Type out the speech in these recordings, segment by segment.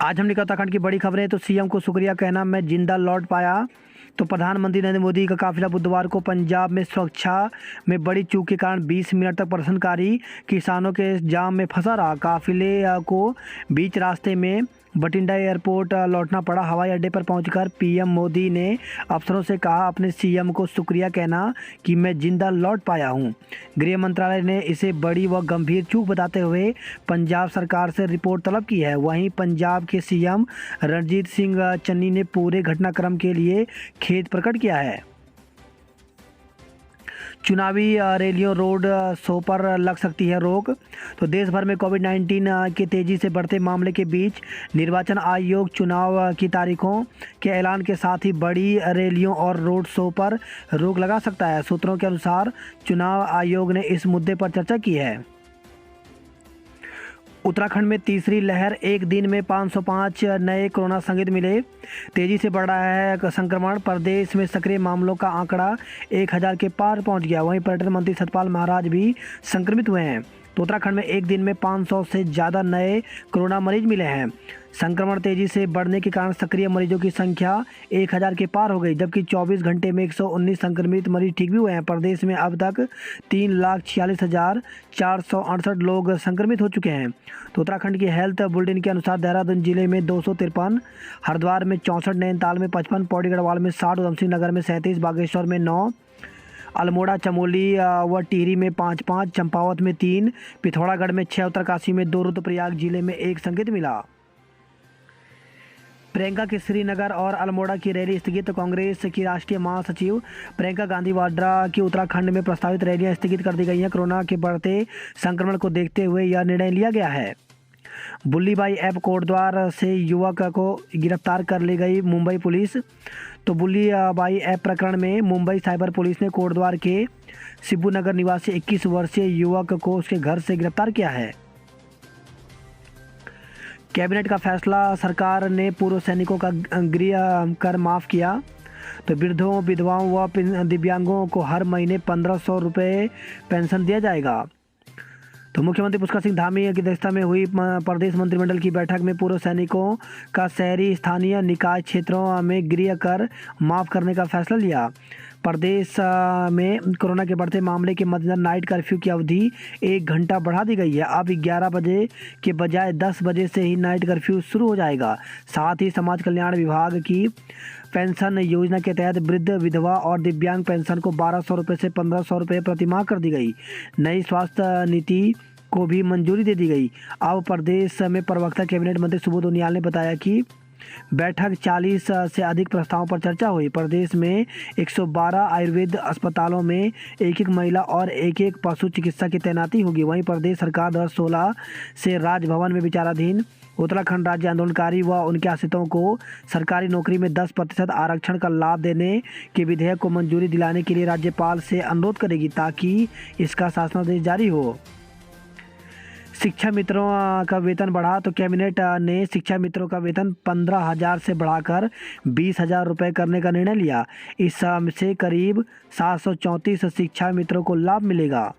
आज हमने कहा उत्तराखंड की बड़ी खबरें। तो सीएम को शुक्रिया कहना, मैं जिंदा लौट पाया। तो प्रधानमंत्री नरेंद्र मोदी का काफिला बुधवार को पंजाब में सुरक्षा में बड़ी चूक के कारण 20 मिनट तक प्रदर्शनकारी किसानों के जाम में फंसा रहा। काफिले को बीच रास्ते में बठिंडा एयरपोर्ट लौटना पड़ा। हवाई अड्डे पर पहुंचकर पीएम मोदी ने अफसरों से कहा, अपने सीएम को शुक्रिया कहना कि मैं जिंदा लौट पाया हूं। गृह मंत्रालय ने इसे बड़ी व गंभीर चूक बताते हुए पंजाब सरकार से रिपोर्ट तलब की है। वहीं पंजाब के सीएम रणजीत सिंह चन्नी ने पूरे घटनाक्रम के लिए खेद प्रकट किया है। चुनावी रैलियों रोड शो पर लग सकती है रोक। तो देश भर में कोविड-19 के तेज़ी से बढ़ते मामले के बीच निर्वाचन आयोग चुनाव की तारीखों के ऐलान के साथ ही बड़ी रैलियों और रोड शो पर रोक लगा सकता है। सूत्रों के अनुसार चुनाव आयोग ने इस मुद्दे पर चर्चा की है। उत्तराखंड में तीसरी लहर, एक दिन में 505 नए कोरोना संक्रमित मिले। तेजी से बढ़ रहा है संक्रमण। प्रदेश में सक्रिय मामलों का आंकड़ा 1000 के पार पहुंच गया। वहीं पर्यटन मंत्री सतपाल महाराज भी संक्रमित हुए हैं। तो उत्तराखंड में एक दिन में 500 से ज़्यादा नए कोरोना मरीज मिले हैं। संक्रमण तेजी से बढ़ने के कारण सक्रिय मरीजों की संख्या 1000 के पार हो गई, जबकि 24 घंटे में 119 संक्रमित मरीज ठीक भी हुए हैं। प्रदेश में अब तक 3,46,468 लोग संक्रमित हो चुके हैं। तो उत्तराखंड की हेल्थ बुलेटिन के अनुसार देहरादून जिले में 253, हरिद्वार में 64, नैनीताल में 55, पौड़ी गढ़वाल में 60, उधमसिंह नगर में 37, बागेश्वर में 9, अल्मोड़ा, चमोली व टिहरी में 5-5, चंपावत में 3, पिथौरागढ़ में 6, उत्तरकाशी में 2, रुद्रप्रयाग जिले में 1 संक्रमित मिला। प्रियंका की श्रीनगर और अल्मोड़ा की रैली स्थगित। कांग्रेस की राष्ट्रीय महासचिव प्रियंका गांधी वाड्रा की उत्तराखंड में प्रस्तावित रैलियां स्थगित कर दी गई हैं। कोरोना के बढ़ते संक्रमण को देखते हुए यह निर्णय लिया गया है। बुल्लीबाई ऐप कोटद्वार से युवक को गिरफ्तार कर ले गई मुंबई पुलिस। तो बुल्लीबाई ऐप प्रकरण में मुंबई साइबर पुलिस ने कोटद्वार के शिबू नगर निवासी 21 वर्षीय युवक को उसके घर से गिरफ्तार किया है। कैबिनेट का फैसला, सरकार ने पूर्व सैनिकों का गृह कर माफ़ किया। तो वृद्धों, विधवाओं व दिव्यांगों को हर महीने 1500 रुपये पेंशन दिया जाएगा। तो मुख्यमंत्री पुष्कर सिंह धामी की अध्यक्षता में हुई प्रदेश मंत्रिमंडल की बैठक में पूर्व सैनिकों का शहरी स्थानीय निकाय क्षेत्रों में गृह कर माफ़ करने का फैसला लिया। प्रदेश में कोरोना के बढ़ते मामले के मद्देनजर नाइट कर्फ्यू की अवधि 1 घंटा बढ़ा दी गई है। अब 11 बजे के बजाय 10 बजे से ही नाइट कर्फ्यू शुरू हो जाएगा। साथ ही समाज कल्याण विभाग की पेंशन योजना के तहत वृद्ध, विधवा और दिव्यांग पेंशन को 1200 रुपये से 1500 रुपये प्रति माह कर दी गई। नई स्वास्थ्य नीति को भी मंजूरी दे दी गई। अब प्रदेश में प्रवक्ता कैबिनेट मंत्री सुबोध उनियाल ने बताया कि बैठक 40 से अधिक प्रस्तावों पर चर्चा हुई। प्रदेश में 112 आयुर्वेद अस्पतालों में 1-1 महिला और 1-1 पशु चिकित्सा की तैनाती होगी। वहीं प्रदेश सरकार 2016 से राजभवन में विचाराधीन उत्तराखंड राज्य आंदोलनकारी व उनके आश्रितों को सरकारी नौकरी में 10% आरक्षण का लाभ देने के विधेयक को मंजूरी दिलाने के लिए राज्यपाल से अनुरोध करेगी, ताकि इसका शासनादेश जारी हो। शिक्षा मित्रों का वेतन बढ़ा। तो कैबिनेट ने शिक्षा मित्रों का वेतन 15,000 से बढ़ाकर 20,000 रुपये करने का निर्णय लिया। इससे करीब 734 शिक्षा मित्रों को लाभ मिलेगा।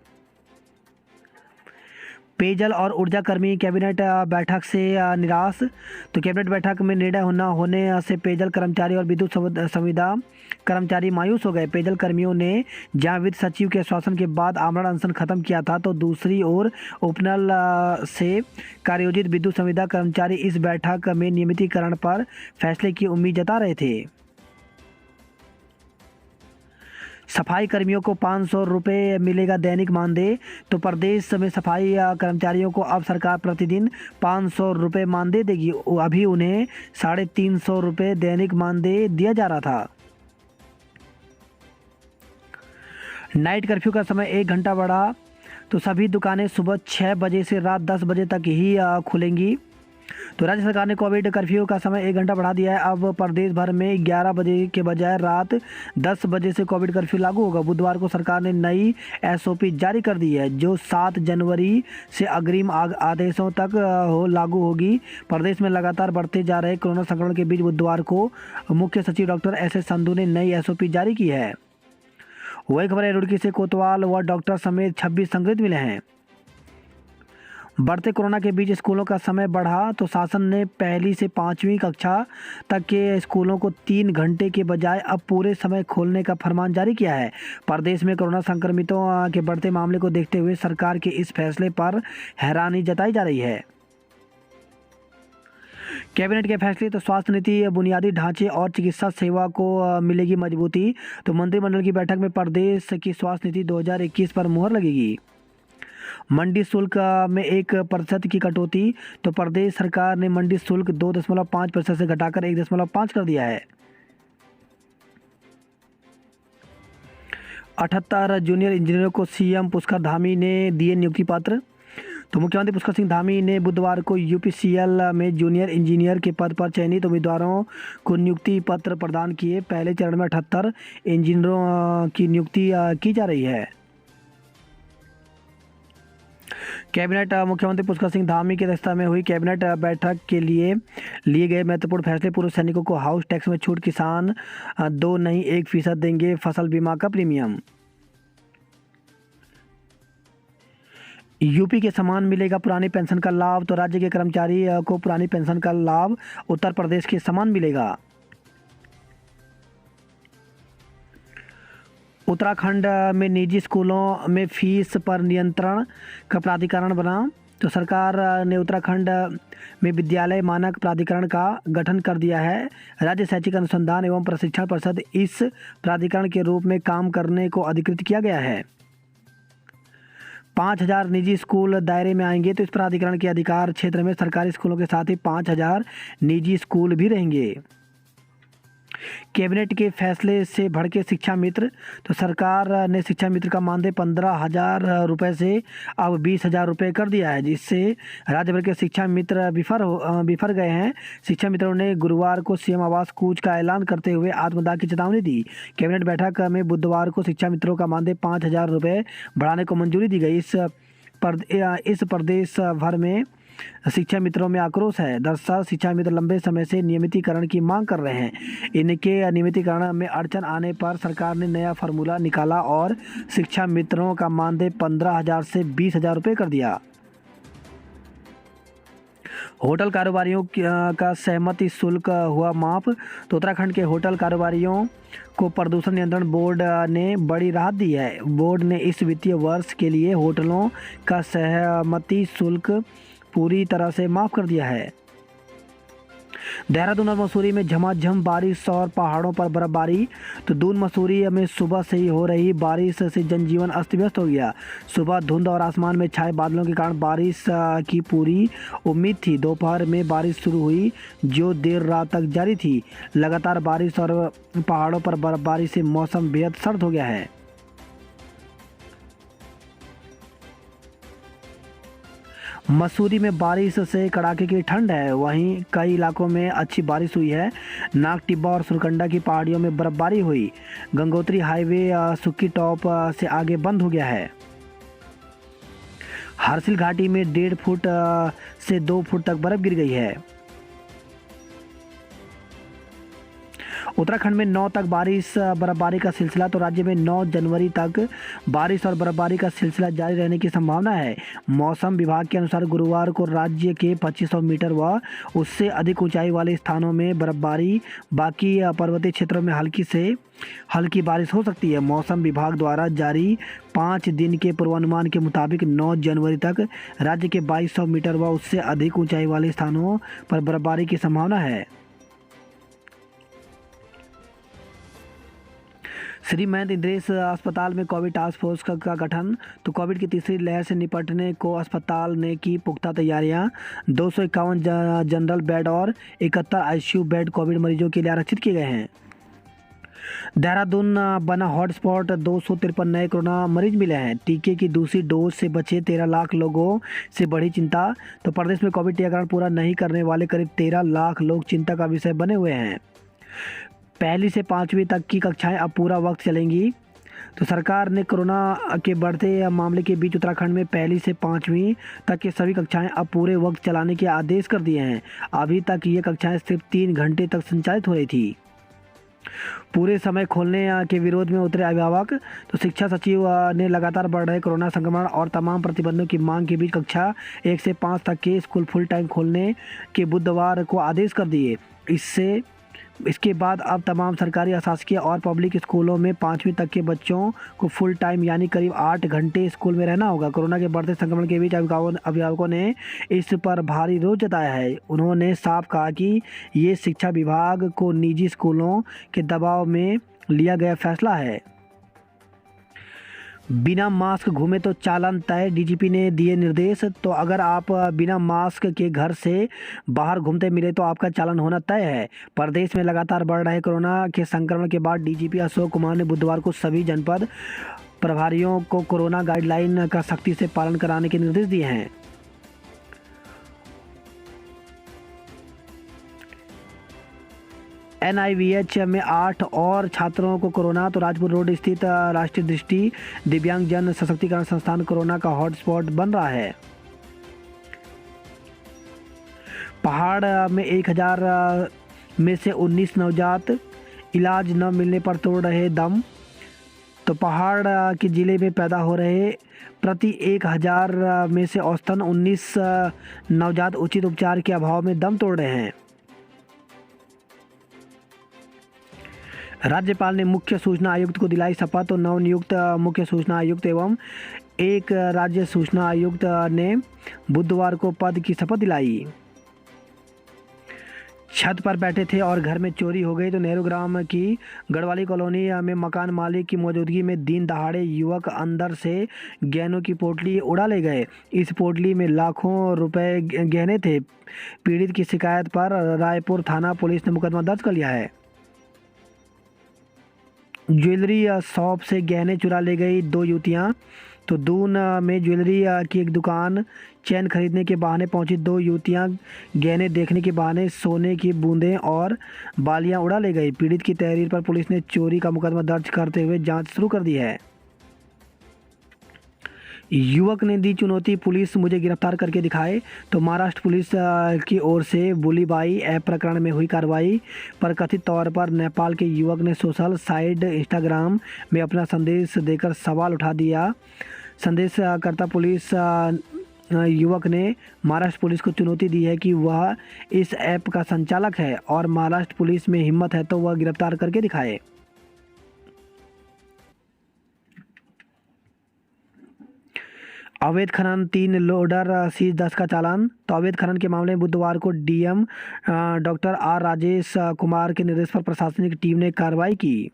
पेयजल और ऊर्जा कर्मी कैबिनेट बैठक से निराश। तो कैबिनेट बैठक में निर्णय होने से पेयजल कर्मचारी और विद्युत संविदा कर्मचारी मायूस हो गए। पेयजल कर्मियों ने जहां वित्त सचिव के आश्वासन के बाद आमरण अनशन खत्म किया था, तो दूसरी ओर उपनल से कार्योजित विद्युत संविदा कर्मचारी इस बैठक में नियमितीकरण पर फैसले की उम्मीद जता रहे थे। सफाई कर्मियों को 500 रुपये मिलेगा दैनिक मानदेय। तो प्रदेश में सफाई कर्मचारियों को अब सरकार प्रतिदिन 500 रुपये मानदेय देगी। अभी उन्हें 350 रुपये दैनिक मानदेय दिया जा रहा था। नाइट कर्फ्यू का समय 1 घंटा बढ़ा। तो सभी दुकानें सुबह 6 बजे से रात 10 बजे तक ही खुलेंगी। तो राज्य सरकार ने कोविड कर्फ्यू का समय 1 घंटा बढ़ा दिया है। अब प्रदेश भर में 11 बजे के बजाय रात 10 बजे से कोविड कर्फ्यू लागू होगा। बुधवार को सरकार ने नई एसओपी जारी कर दी है, जो 7 जनवरी से अग्रिम आदेशों तक लागू होगी। प्रदेश में लगातार बढ़ते जा रहे कोरोना संक्रमण के बीच बुधवार को मुख्य सचिव डॉक्टर एस संधू ने नई एसओपी जारी की है। वही खबर है, रुड़की से कोतवाल व डॉक्टर समेत 26 संक्रमित मिले हैं। बढ़ते कोरोना के बीच स्कूलों का समय बढ़ा तो शासन ने पहली से 5वीं कक्षा तक के स्कूलों को 3 घंटे के बजाय अब पूरे समय खोलने का फरमान जारी किया है। प्रदेश में कोरोना संक्रमितों के बढ़ते मामले को देखते हुए सरकार के इस फैसले पर हैरानी जताई जा रही है। कैबिनेट के फैसले तो स्वास्थ्य नीति, बुनियादी ढांचे और चिकित्सा सेवा को मिलेगी मजबूती। तो मंत्रिमंडल की बैठक में प्रदेश की स्वास्थ्य नीति 2021 पर मुहर लगेगी। मंडी शुल्क में 1% की कटौती। तो प्रदेश सरकार ने मंडी शुल्क 2.5% से घटाकर 1.5 कर दिया है। 78 जूनियर इंजीनियरों को सीएम पुष्कर धामी ने दिए नियुक्ति पत्र। तो मुख्यमंत्री पुष्कर सिंह धामी ने बुधवार को यूपीसीएल में जूनियर इंजीनियर के पद पर चयनित उम्मीदवारों को नियुक्ति पत्र प्रदान किए। पहले चरण में 78 इंजीनियरों की नियुक्ति की जा रही है। कैबिनेट मुख्यमंत्री पुष्कर सिंह धामी की अध्यक्षता में हुई कैबिनेट बैठक के लिए गए महत्वपूर्ण फैसले। पूर्व सैनिकों को हाउस टैक्स में छूट, किसान 2 नहीं 1% देंगे फसल बीमा का प्रीमियम। यूपी के समान मिलेगा पुरानी पेंशन का लाभ। तो राज्य के कर्मचारी को पुरानी पेंशन का लाभ उत्तर प्रदेश के समान मिलेगा। उत्तराखंड में निजी स्कूलों में फीस पर नियंत्रण का प्राधिकरण बना। तो सरकार ने उत्तराखंड में विद्यालय मानक प्राधिकरण का गठन कर दिया है। राज्य शैक्षिक अनुसंधान एवं प्रशिक्षण परिषद इस प्राधिकरण के रूप में काम करने को अधिकृत किया गया है। 5000 निजी स्कूल दायरे में आएंगे। तो इस प्राधिकरण के अधिकार क्षेत्र में सरकारी स्कूलों के साथ ही 5000 निजी स्कूल भी रहेंगे। कैबिनेट के फैसले से भड़के शिक्षा मित्र। तो सरकार ने शिक्षा मित्र का मानदेय 15,000 रुपये से अब 20,000 रुपये कर दिया है, जिससे राज्य भर के शिक्षा मित्र बिफर गए हैं। शिक्षा मित्रों ने गुरुवार को सीएम आवास कूच का ऐलान करते हुए आत्मदाह की चेतावनी दी। कैबिनेट बैठक में बुधवार को शिक्षा मित्रों का मानदेय 5,000 रुपये बढ़ाने को मंजूरी दी गई। इस प्रदेश भर में शिक्षा मित्रों में आक्रोश है। दरअसल शिक्षा मित्र लंबे समय से नियमितीकरण की मांग कर रहे हैं। इनके नियमितीकरण में अड़चन आने पर सरकार ने नया फार्मूला निकाला और शिक्षा मित्रों का मानदेय 15,000 से 20,000 रुपये कर दिया। होटल कारोबारियों का सहमति शुल्क हुआ माफ। तो उत्तराखंड के होटल कारोबारियों को प्रदूषण नियंत्रण बोर्ड ने बड़ी राहत दी है। बोर्ड ने इस वित्तीय वर्ष के लिए होटलों का सहमति शुल्क पूरी तरह से माफ कर दिया है। देहरादून और मसूरी में झमाझम बारिश और पहाड़ों पर बर्फबारी। तो दून मसूरी में सुबह से ही हो रही बारिश से जनजीवन अस्त व्यस्त हो गया। सुबह धुंध और आसमान में छाए बादलों के कारण बारिश की पूरी उम्मीद थी। दोपहर में बारिश शुरू हुई जो देर रात तक जारी थी। लगातार बारिश और पहाड़ों पर बर्फबारी से मौसम बेहद सर्द हो गया है। मसूरी में बारिश से कड़ाके की ठंड है। वहीं कई इलाकों में अच्छी बारिश हुई है। नाग टिब्बा और सुरकंडा की पहाड़ियों में बर्फबारी हुई। गंगोत्री हाईवे सुक्की टॉप से आगे बंद हो गया है। हरसिल घाटी में 1.5 फुट से 2 फुट तक बर्फ गिर गई है। उत्तराखंड में 9 तक बर्फबारी का सिलसिला। तो राज्य में 9 जनवरी तक बारिश और बर्फबारी का सिलसिला जारी रहने की संभावना है। मौसम विभाग के अनुसार गुरुवार को राज्य के 2500 मीटर व उससे अधिक ऊंचाई वाले स्थानों में बर्फबारी, बाकी पर्वतीय क्षेत्रों में हल्की से हल्की बारिश हो सकती है। मौसम विभाग द्वारा जारी 5 दिन के पूर्वानुमान के मुताबिक 9 जनवरी तक राज्य के 2200 मीटर व उससे अधिक ऊंचाई वाले स्थानों पर बर्फबारी की संभावना है। श्री महेंद्र इंद्रेश अस्पताल में कोविड टास्क फोर्स का गठन। तो कोविड की तीसरी लहर से निपटने को अस्पताल ने की पुख्ता तैयारियां। 251 जनरल बेड और 71 आईसीयू बेड कोविड मरीजों के लिए आरक्षित किए गए हैं। देहरादून बना हॉटस्पॉट। 253 नए कोरोना मरीज मिले हैं। टीके की दूसरी डोज से बचे 13 लाख लोगों से बढ़ी चिंता। तो प्रदेश में कोविड टीकाकरण पूरा नहीं करने वाले करीब 13 लाख लोग चिंता का विषय बने हुए हैं। पहली से 5वीं तक की कक्षाएं अब पूरा वक्त चलेंगी। तो सरकार ने कोरोना के बढ़ते मामले के बीच उत्तराखंड में पहली से 5वीं तक की सभी कक्षाएं अब पूरे वक्त चलाने के आदेश कर दिए हैं। अभी तक ये कक्षाएं सिर्फ 3 घंटे तक संचालित हो रही थी। पूरे समय खोलने के विरोध में उतरे अभिभावक। तो शिक्षा सचिव ने लगातार बढ़ रहे कोरोना संक्रमण और तमाम प्रतिबंधों की मांग के बीच कक्षा 1 से 5 तक के स्कूल फुल टाइम खोलने के बुधवार को आदेश कर दिए। इसके बाद अब तमाम सरकारी, अशासकीय और पब्लिक स्कूलों में 5वीं तक के बच्चों को फुल टाइम यानी करीब 8 घंटे स्कूल में रहना होगा। कोरोना के बढ़ते संक्रमण के बीच अभिभावकों ने इस पर भारी रोष जताया है। उन्होंने साफ कहा कि ये शिक्षा विभाग को निजी स्कूलों के दबाव में लिया गया फैसला है। बिना मास्क घूमे तो चालान तय, डीजीपी ने दिए निर्देश। तो अगर आप बिना मास्क के घर से बाहर घूमते मिले तो आपका चालान होना तय है। प्रदेश में लगातार बढ़ रहे कोरोना के संक्रमण के बाद डीजीपी अशोक कुमार ने बुधवार को सभी जनपद प्रभारियों को कोरोना गाइडलाइन का सख्ती से पालन कराने के निर्देश दिए हैं। एनआईवीएच में 8 और छात्रों को कोरोना। तो राजपुर रोड स्थित राष्ट्रीय दृष्टि दिव्यांग जन सशक्तिकरण संस्थान कोरोना का हॉटस्पॉट बन रहा है। पहाड़ में 1000 में से 19 नवजात इलाज न मिलने पर तोड़ रहे दम। तो पहाड़ के जिले में पैदा हो रहे प्रति 1000 में से औसतन 19 नवजात उचित उपचार के अभाव में दम तोड़ रहे हैं। राज्यपाल ने मुख्य सूचना आयुक्त को दिलाई शपथ। तो नवनियुक्त मुख्य सूचना आयुक्त एवं एक राज्य सूचना आयुक्त ने बुधवार को पद की शपथ दिलाई। छत पर बैठे थे और घर में चोरी हो गई। तो नेहरू ग्राम की गढ़वाली कॉलोनी में मकान मालिक की मौजूदगी में दिन दहाड़े युवक अंदर से गहनों की पोटली उड़ा ले गए। इस पोटली में लाखों रुपए गहने थे। पीड़ित की शिकायत पर रायपुर थाना पुलिस ने मुकदमा दर्ज कर लिया है। ज्वेलरी शॉप से गहने चुरा ले गई 2 युवतियाँ। तो दून में ज्वेलरी की एक दुकान चैन खरीदने के बहाने पहुंची 2 युवतियाँ गहने देखने के बहाने सोने की बूंदें और बालियां उड़ा ले गई। पीड़ित की तहरीर पर पुलिस ने चोरी का मुकदमा दर्ज करते हुए जांच शुरू कर दी है। युवक ने दी चुनौती, पुलिस मुझे गिरफ्तार करके दिखाए। तो महाराष्ट्र पुलिस की ओर से बुलीबाई ऐप प्रकरण में हुई कार्रवाई पर कथित तौर पर नेपाल के युवक ने सोशल साइट इंस्टाग्राम में अपना संदेश देकर सवाल उठा दिया। संदेशकर्ता पुलिस युवक ने महाराष्ट्र पुलिस को चुनौती दी है कि वह इस ऐप का संचालक है और महाराष्ट्र पुलिस में हिम्मत है तो वह गिरफ्तार करके दिखाए। अवैध खनन 3 लोडर सीज 10 का चालान। तो अवैध खनन के मामले में बुधवार को DM doctor R Rajesh Kumar के निर्देश पर प्रशासनिक टीम ने कार्रवाई की।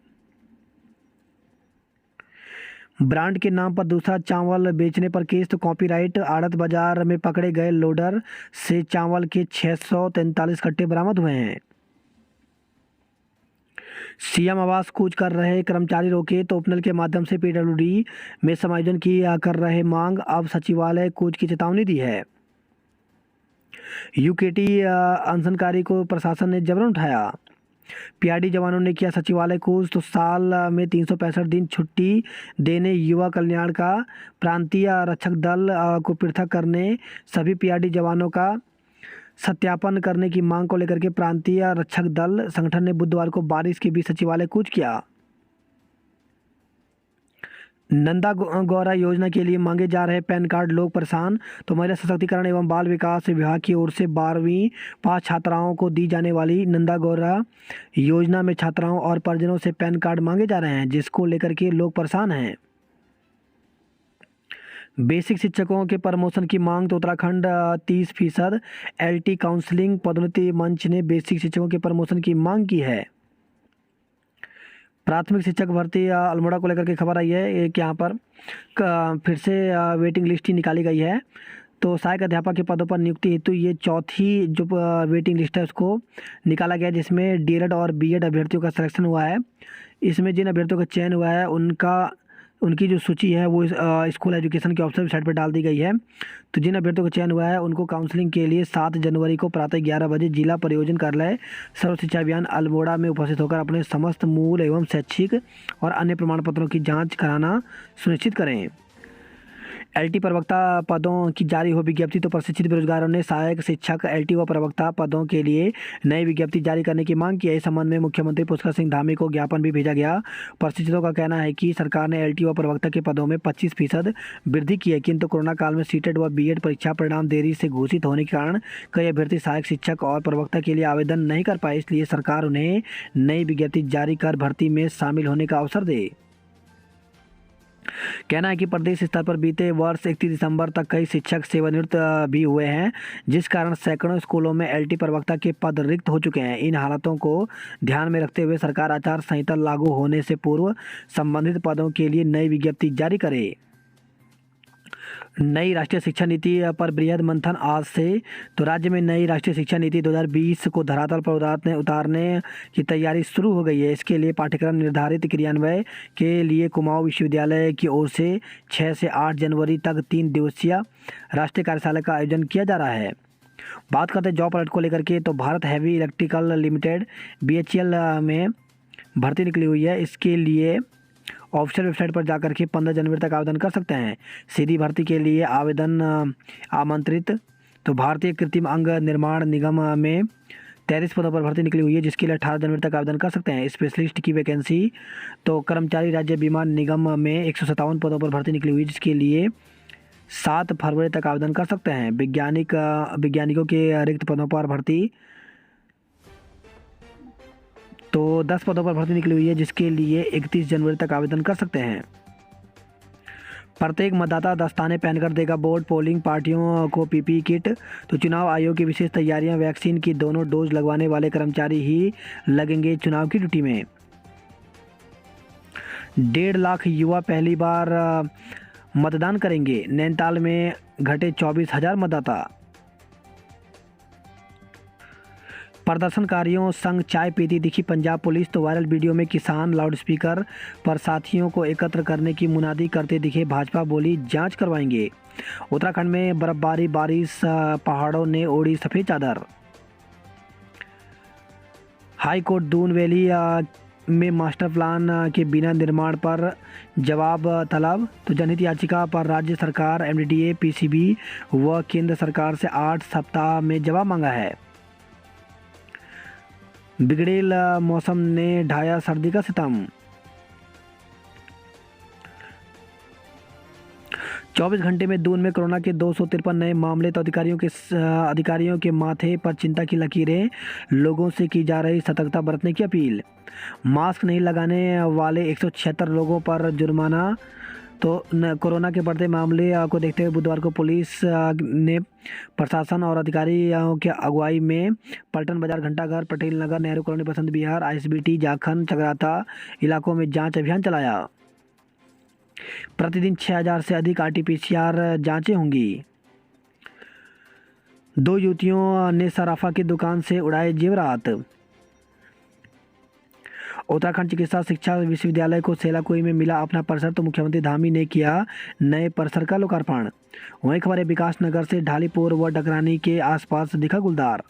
ब्रांड के नाम पर दूसरा चावल बेचने पर केस। तो कॉपीराइट आड़त बाजार में पकड़े गए लोडर से चावल के 643 कट्टे बरामद हुए हैं। सीएम आवास कूच कर रहे कर्मचारी रोके। तो उपनल के माध्यम से पीडब्ल्यूडी में समायोजन की कर रहे मांग, अब सचिवालय कूच की चेतावनी दी है। यूकेटी अनशनकारी को प्रशासन ने जबरन उठाया। पीआरडी जवानों ने किया सचिवालय कूच। तो साल में 365 दिन छुट्टी देने युवा कल्याण का प्रांतीय रक्षक दल को पृथक करने, सभी पीआरडी जवानों का सत्यापन करने की मांग को लेकर के प्रांतीय रक्षक दल संगठन ने बुधवार को बारिश के बीच सचिवालय कूच किया। नंदा गौरा योजना के लिए मांगे जा रहे पैन कार्ड, लोग परेशान। तो महिला सशक्तिकरण एवं बाल विकास विभाग की ओर से 12वीं पास छात्राओं को दी जाने वाली नंदा गौरा योजना में छात्राओं और परिजनों से पैन कार्ड मांगे जा रहे हैं, जिसको लेकर के लोग परेशान हैं। बेसिक शिक्षकों के प्रमोशन की मांग। तो उत्तराखंड 30% एलटी काउंसलिंग पदोन्नति मंच ने बेसिक शिक्षकों के प्रमोशन की मांग की है। प्राथमिक शिक्षक भर्ती अल्मोड़ा को लेकर के खबर आई है कि यहाँ पर फिर से वेटिंग लिस्ट ही निकाली गई है। तो सहायक अध्यापक के पदों पर नियुक्ति हेतु ये चौथी जो वेटिंग लिस्ट है उसको निकाला गया, जिसमें डीएलएड और बीएड अभ्यर्थियों का सिलेक्शन हुआ है। इसमें जिन अभ्यर्थियों का चयन हुआ है उनकी जो सूची है वो स्कूल एजुकेशन की ऑफिशियल वेबसाइट पर डाल दी गई है। तो जिन अभ्यर्थियों का चयन हुआ है उनको काउंसलिंग के लिए 7 जनवरी को प्रातः 11 बजे जिला परियोजना कार्यालय सर्व शिक्षा अभियान अल्मोड़ा में उपस्थित होकर अपने समस्त मूल एवं शैक्षिक और अन्य प्रमाण पत्रों की जांच कराना सुनिश्चित करें। एलटी प्रवक्ता पदों की जारी हो विज्ञप्ति तो प्रशिक्षित बेरोजगारों ने सहायक शिक्षक एलटी व प्रवक्ता पदों के लिए नई विज्ञप्ति जारी करने की मांग की है। इस संबंध में मुख्यमंत्री पुष्कर सिंह धामी को ज्ञापन भी भेजा गया। प्रशिक्षितों का कहना है कि सरकार ने एलटी व प्रवक्ता के पदों में 25% वृद्धि की है, किंतु कोरोना काल में सीटेट व बीएड परीक्षा परिणाम देरी से घोषित होने के कारण कई अभ्यर्थी सहायक शिक्षक और प्रवक्ता के लिए आवेदन नहीं कर पाए। इसलिए सरकार उन्हें नई विज्ञप्ति जारी कर भर्ती में शामिल होने का अवसर दे। कहना है कि प्रदेश स्तर पर बीते वर्ष 31 दिसंबर तक कई शिक्षक सेवानिवृत्त भी हुए हैं, जिस कारण सैकड़ों स्कूलों में एलटी प्रवक्ता के पद रिक्त हो चुके हैं। इन हालातों को ध्यान में रखते हुए सरकार आचार संहिता लागू होने से पूर्व संबंधित पदों के लिए नई विज्ञप्ति जारी करे। नई राष्ट्रीय शिक्षा नीति पर बृहद मंथन आज से। तो राज्य में नई राष्ट्रीय शिक्षा नीति 2020 को धरातल पर उतारने की तैयारी शुरू हो गई है। इसके लिए पाठ्यक्रम निर्धारित क्रियान्वयन के लिए कुमाऊं विश्वविद्यालय की ओर से 6 से 8 जनवरी तक 3 दिवसीय राष्ट्रीय कार्यशाला का आयोजन किया जा रहा है। बात करते हैं जॉब अलर्ट को लेकर के, तो Bharat heavy electrical limited BHEL में भर्ती निकली हुई है। इसके लिए ऑफिशियल वेबसाइट पर जाकर के 15 जनवरी तक आवेदन कर सकते हैं। सीधी भर्ती के लिए आवेदन आमंत्रित। तो भारतीय कृत्रिम अंग निर्माण निगम में 33 पदों पर भर्ती निकली हुई है, जिसके लिए 18 जनवरी तक आवेदन कर सकते हैं। स्पेशलिस्ट की वैकेंसी तो कर्मचारी राज्य बीमा निगम में 157 पदों पर भर्ती निकली हुई है, जिसके लिए 7 फरवरी तक आवेदन कर सकते हैं। वैज्ञानिकों के रिक्त पदों पर भर्ती तो 10 पदों पर भर्ती निकली हुई है, जिसके लिए 31 जनवरी तक आवेदन कर सकते हैं। प्रत्येक मतदाता दस्ताने पहनकर देगा वोट, पोलिंग पार्टियों को पीपीई किट। तो चुनाव आयोग की विशेष तैयारियां, वैक्सीन की दोनों डोज लगवाने वाले कर्मचारी ही लगेंगे चुनाव की ड्यूटी में। 1.5 लाख युवा पहली बार मतदान करेंगे। नैनीताल में घटे 24,000 मतदाता। प्रदर्शनकारियों संग चाय पीती दिखी पंजाब पुलिस। तो वायरल वीडियो में किसान लाउडस्पीकर पर साथियों को एकत्र करने की मुनादी करते दिखे। भाजपा बोली जांच करवाएंगे। उत्तराखंड में बर्फबारी, बारिश, पहाड़ों ने ओढ़ी सफ़ेद चादर। हाई कोर्ट दून वैली में मास्टर प्लान के बिना निर्माण पर जवाब तलब। तो जनहित याचिका पर राज्य सरकार, MDDA, PCB व केंद्र सरकार से 8 सप्ताह में जवाब मांगा है। बिगड़ेल मौसम ने ढाया सर्दी का सितम। 24 घंटे में दून में कोरोना के 253 नए मामले। तो अधिकारियों के माथे पर चिंता की लकीरें। लोगों से की जा रही सतर्कता बरतने की अपील। मास्क नहीं लगाने वाले 176 लोगों पर जुर्माना। तो कोरोना के बढ़ते मामले को देखते हुए बुधवार को पुलिस ने प्रशासन और अधिकारियों के अगुवाई में पलटन बाजार, घंटाघर, पटेल नगर, नेहरू कॉलोनी, बसंत विहार, ISBT, जाखन, चकराता इलाकों में जांच अभियान चलाया। प्रतिदिन 6,000 से अधिक RT-PCR जांचें होंगी। 2 युवतियों ने सराफा की दुकान से उड़ाए जेवरात। उत्तराखंड चिकित्सा शिक्षा विश्वविद्यालय को सेलाकुई में मिला अपना परिसर। तो मुख्यमंत्री धामी ने किया नए परिसर का लोकार्पण। वहीं खबर है विकास नगर से ढालीपुर व डकरानी के आसपास दिखा गुलदार।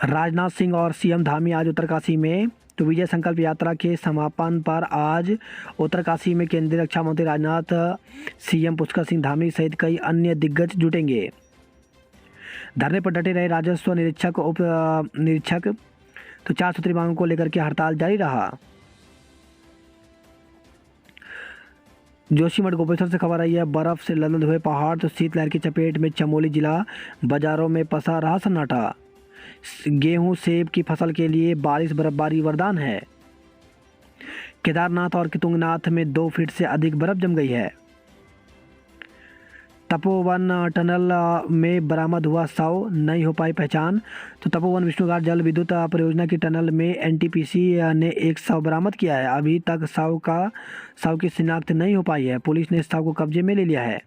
राजनाथ सिंह और CM धामी आज उत्तरकाशी में। तो विजय संकल्प यात्रा के समापन पर आज उत्तरकाशी में केंद्रीय रक्षा मंत्री राजनाथ, CM पुष्कर सिंह धामी सहित कई अन्य दिग्गज जुटेंगे। धरने पर डटे रहे राजस्व निरीक्षक, उप निरीक्षक। तो 4 सूत्री मांगों को लेकर के हड़ताल जारी रहा। जोशीमठ गोपेश्वर से खबर आई है, बर्फ से लदद हुए पहाड़। तो शीतलहर की चपेट में चमोली जिला, बाजारों में पसा रहा सन्नाटा। गेहूं, सेब की फसल के लिए बारिश बर्फबारी वरदान है। केदारनाथ और तुंगनाथ में 2 फीट से अधिक बर्फ जम गई है। तपोवन टनल में बरामद हुआ शव, नहीं हो पाई पहचान। तो तपोवन विष्णुघाट जल विद्युत परियोजना की टनल में NTPC ने एक शव बरामद किया है। अभी तक शव की शिनाख्त नहीं हो पाई है। पुलिस ने शव को कब्जे में ले लिया है।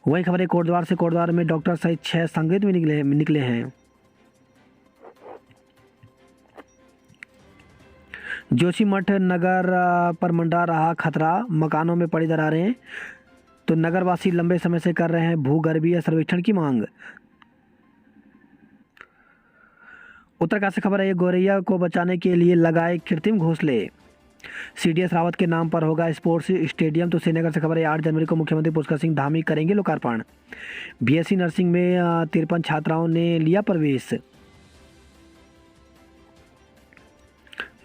वही खबर है कोटद्वार से। कोटद्वार में डॉक्टर सहित 6 संदिग्ध भी निकले हैं। जोशीमठ नगर पर मंडरा रहा खतरा, मकानों में पड़ी दरारें। तो नगरवासी लंबे समय से कर रहे हैं भूगर्भीय सर्वेक्षण की मांग। उत्तराखंड से खबर है, ये गौरैया को बचाने के लिए लगाए कृत्रिम घोंसले। सीडीएस रावत के नाम पर होगा स्पोर्ट्स स्टेडियम। तो श्रीनगर से खबर है, 8 जनवरी को मुख्यमंत्री पुष्कर सिंह धामी करेंगे लोकार्पण। बीएससी नर्सिंग में 53 छात्राओं ने लिया प्रवेश।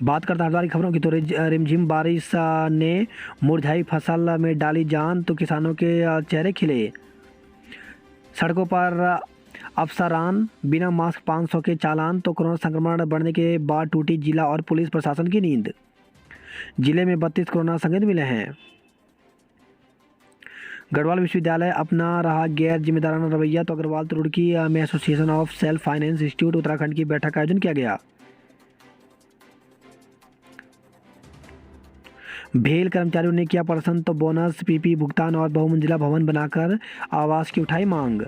बात करते हैं हरिद्वार की खबरों की, तो रिमझिम बारिश ने मुरझाई फसल में डाली जान, तो किसानों के चेहरे खिले। सड़कों पर अफसरान बिना मास्क 500 के चालान। तो कोरोना संक्रमण बढ़ने के बाद टूटी जिला और पुलिस प्रशासन की नींद। जिले में 32 कोरोना संक्रमित मिले हैं। गढ़वाल विश्वविद्यालय अपना रहा गैर जिम्मेदाराना रवैया। तो अग्रवाल रुड़की में association of self finance institute Uttarakhand की बैठक का आयोजन किया गया। भेल कर्मचारियों ने किया प्रदर्शन। तो बोनस पीपी भुगतान और बहुमंजिला भवन बनाकर आवास की उठाई मांग।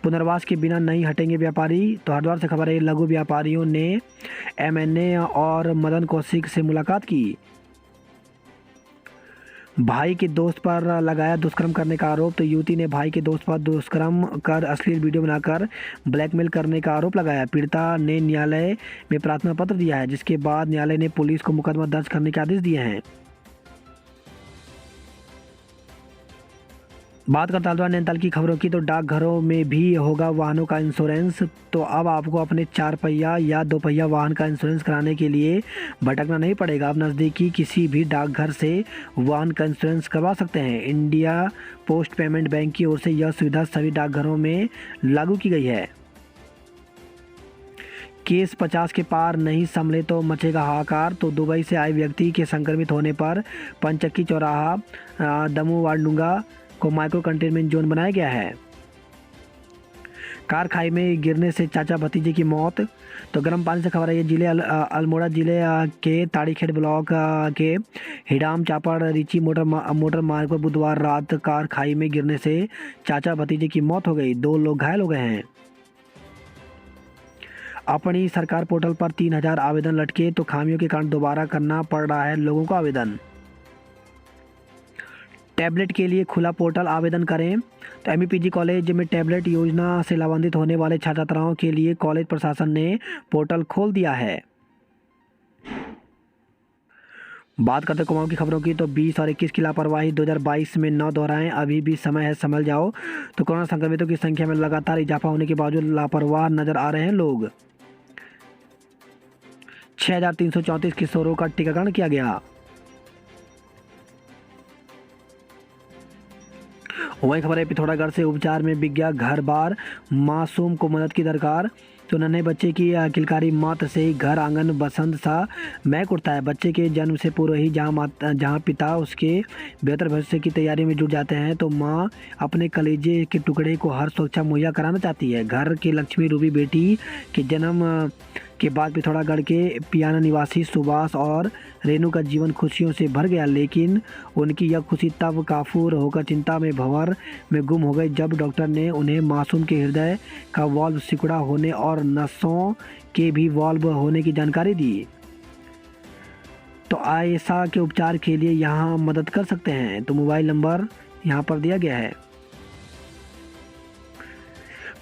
पुनर्वास के बिना नहीं हटेंगे व्यापारी। तो हरिद्वार से खबर है, लघु व्यापारियों ने एमएनए और मदन कौशिक से मुलाकात की। भाई के दोस्त पर लगाया दुष्कर्म करने का आरोप। तो युवती ने भाई के दोस्त पर दुष्कर्म कर अश्लील वीडियो बनाकर ब्लैकमेल करने का आरोप लगाया। पीड़िता ने न्यायालय में प्रार्थना पत्र दिया है, जिसके बाद न्यायालय ने पुलिस को मुकदमा दर्ज करने के आदेश दिए हैं। बात करते हैं नैनीताल की खबरों की, तो डाकघरों में भी होगा वाहनों का इंश्योरेंस। तो अब आपको अपने 4 पहिया या 2 पहिया वाहन का इंश्योरेंस कराने के लिए भटकना नहीं पड़ेगा। अब नज़दीकी किसी भी डाकघर से वाहन का इंश्योरेंस करवा सकते हैं। इंडिया पोस्ट पेमेंट बैंक की ओर से यह सुविधा सभी डाकघरों में लागू की गई है। केस 50 के पार नहीं संभले तो मचेगा हाहाकार। तो दुबई से आए व्यक्ति के संक्रमित होने पर पंचक्की चौराहा दमू वाडलुंगा को माइक्रो कंटेनमेंट जोन बनाया गया है। कार खाई में गिरने से चाचा भतीजे की मौत। तो गर्म पानी से खबर है, ये जिले अल्मोड़ा जिले के ताड़ीखेड़ ब्लॉक के हिडाम चापड़ रीची मोटर मार्ग पर बुधवार रात कार खाई में गिरने से चाचा भतीजे की मौत हो गई। 2 लोग घायल हो गए हैं। अपनी सरकार पोर्टल पर 3000 आवेदन लटके। तो खामियों के कारण दोबारा करना पड़ रहा है लोगों को आवेदन। टैबलेट के लिए खुला पोर्टल, आवेदन करें। तो एमईपीजी कॉलेज में टैबलेट योजना से लाभान्वित होने वाले छात्र छात्राओं के लिए कॉलेज प्रशासन ने पोर्टल खोल दिया है। बात करते कुमाऊं की खबरों की, तो 20 और 21 की लापरवाही 2022 में न दोहराएं, अभी भी समय है, संभल जाओ। तो कोरोना संक्रमितों की संख्या में लगातार इजाफा होने के बावजूद लापरवाह नजर आ रहे हैं लोग। 6334 किशोरों का टीकाकरण किया गया। वही खबर है, पिथौरागढ़ से उपचार में बिक गया घर बार, मासूम को मदद की दरकार। तो नन्हे बच्चे की किलकारी मात्र से ही घर आंगन बसंत सा महक उठता है। बच्चे के जन्म से पूर्व ही जहाँ पिता उसके बेहतर भविष्य की तैयारी में जुट जाते हैं, तो माँ अपने कलेजे के टुकड़े को हर सुरक्षा मुहैया कराना चाहती है। घर की लक्ष्मी रूबी बेटी के जन्म के बाद पिथौरागढ़ के पियाना निवासी सुभाष और रेनू का जीवन खुशियों से भर गया, लेकिन उनकी यह खुशी तब काफूर होकर चिंता में भंवर में गुम हो गई जब डॉक्टर ने उन्हें मासूम के हृदय का वाल्व सिकुड़ा होने और नसों के भी वाल्व होने की जानकारी दी। तो आयशा के उपचार के लिए यहाँ मदद कर सकते हैं। तो मोबाइल नंबर यहाँ पर दिया गया है।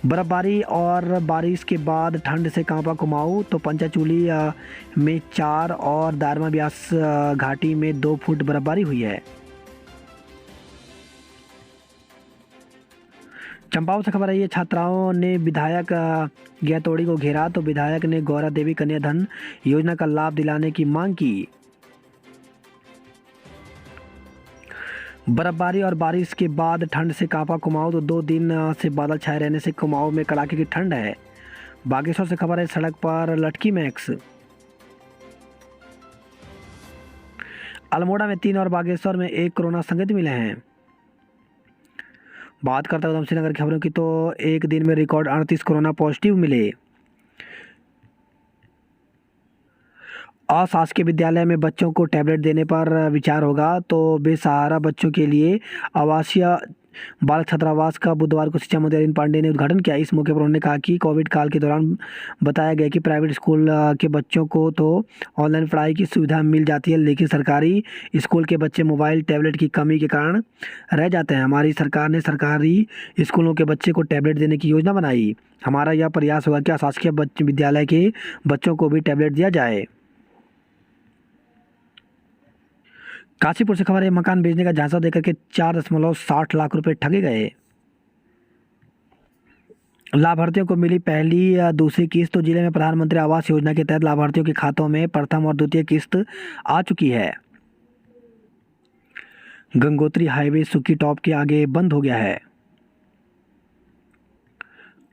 बर्फबारी और बारिश के बाद ठंड से कांपा कुमाऊं। तो पंचाचूली में 4 और दारमा ब्यास घाटी में 2 फुट बर्फबारी हुई है। चंपावत से खबर है, ये छात्राओं ने विधायक गैतोड़ी को घेरा। तो विधायक ने गौरा देवी कन्या धन योजना का लाभ दिलाने की मांग की। बर्फबारी और बारिश के बाद ठंड से कांपा कुमाऊं। तो 2 दिन से बादल छाए रहने से कुमाऊं में कड़ाके की ठंड है। बागेश्वर से खबर है, सड़क पर लटकी मैक्स। अल्मोड़ा में 3 और बागेश्वर में 1 कोरोना संक्रमित मिले हैं। बात करते हैं उधमसिंह नगर की खबरों की, तो एक दिन में रिकॉर्ड 38 कोरोना पॉजिटिव मिले। अशासकीय विद्यालय में बच्चों को टैबलेट देने पर विचार होगा। तो बेसहारा बच्चों के लिए आवासीय बालक छात्रावास का बुधवार को शिक्षा मंत्री अरविंद पांडेय ने उद्घाटन किया। इस मौके पर उन्होंने कहा कि कोविड काल के दौरान बताया गया कि प्राइवेट स्कूल के बच्चों को तो ऑनलाइन पढ़ाई की सुविधा मिल जाती है, लेकिन सरकारी स्कूल के बच्चे मोबाइल टैबलेट की कमी के कारण रह जाते हैं। हमारी सरकार ने सरकारी स्कूलों के बच्चे को टैबलेट देने की योजना बनाई। हमारा यह प्रयास होगा कि शासकीय विद्यालय के बच्चों को भी टैबलेट दिया जाए। काशीपुर से खबर है, मकान बेचने का झांसा देकर के 4.60 लाख रुपए ठगे गए। लाभार्थियों को मिली पहली या दूसरी किस्त। तो जिले में प्रधानमंत्री आवास योजना के तहत लाभार्थियों के खातों में प्रथम और द्वितीय किस्त आ चुकी है। गंगोत्री हाईवे सुक्की टॉप के आगे बंद हो गया है।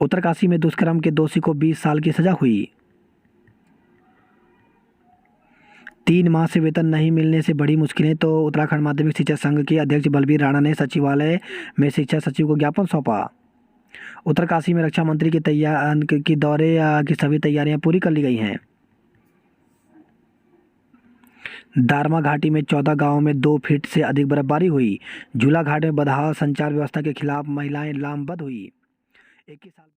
उत्तरकाशी में दुष्कर्म के दोषी को 20 साल की सजा हुई। 3 माह से वेतन नहीं मिलने से बड़ी मुश्किलें। तो उत्तराखंड माध्यमिक शिक्षा संघ के अध्यक्ष बलबीर राणा ने सचिवालय में शिक्षा सचिव को ज्ञापन सौंपा। उत्तरकाशी में रक्षा मंत्री की दौरे की सभी तैयारियां पूरी कर ली गई हैं। दारमा घाटी में 14 गांवों में 2 फीट से अधिक बर्फबारी हुई। झूला घाट में बदहाल संचार व्यवस्था के खिलाफ महिलाएं लामबंद हुई। 21 साल